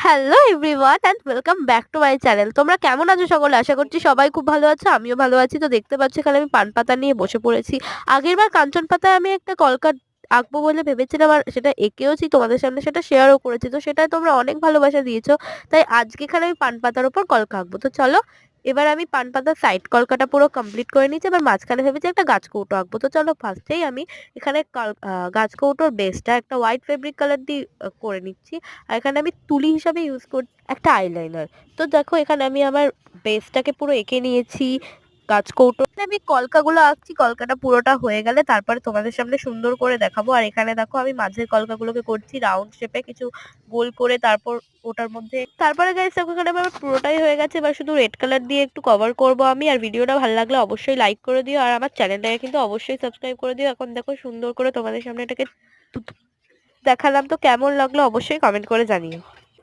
Hello everyone and welcome back to my channel. তোমরা কেমন আছো সকলে? আশা করছি সবাই খুব ভালো আছো। আমিও ভালো আছি। তো দেখতে পাচ্ছ এখানে আমি পান পাতা নিয়ে বসে পড়েছি। আগেরবার কাঞ্চন পাতায় আমি একটা কলকা আঁকবো বলে ভেবেছিলাম আর সেটা এঁকেওছি তোমাদের সামনে সেটা শেয়ারও করেছি। তো সেটায় তোমরা অনেক ভালোবাসা দিয়েছো। তাই আজকে এখানে আমি পান পাতার উপর কলকা আঁকবো। তো চলো এবার আমি পান পাতার সাইড কলকাটা পুরো কমপ্লিট করে নিয়েছি। এবার মাঝখানে ভেবেছি একটা গাছ কৌটো আঁকবো। তো চলো ফার্স্টেই আমি এখানে গাছ কৌটোর বেসটা একটা হোয়াইট ফেব্রিক কালার দিয়ে করে নিচ্ছি। আর এখানে আমি তুলি হিসাবে ইউজ করছি একটা আইলাইনার। তো দেখো এখানে আমি আমার বেসটাকে পুরো এঁকে নিয়েছি গাছ কৌটো আমি কলকাগুলো আঁকছি। কলকাটা পুরোটা হয়ে গেলে তারপরে তোমাদের সামনে সুন্দর করে দেখাবো। আর এখানে দেখো আমি মাঝের কলকাগুলোকে করছি রাউন্ড শেপে কিছু গোল করে, তারপর ওটার মধ্যে তারপরে গাইস দেখো এখানে আমার পুরোটাই হয়ে গেছে। এবার শুধু রেড কালার দিয়ে একটু কভার করব আমি। আর ভিডিওটা ভালো লাগলে অবশ্যই লাইক করে দিও আর আমার চ্যানেলটাকে কিন্তু অবশ্যই সাবস্ক্রাইব করে দিও। এখন দেখো সুন্দর করে তোমাদের সামনে এটাকে দেখালাম। তো কেমন লাগলো অবশ্যই কমেন্ট করে জানিও।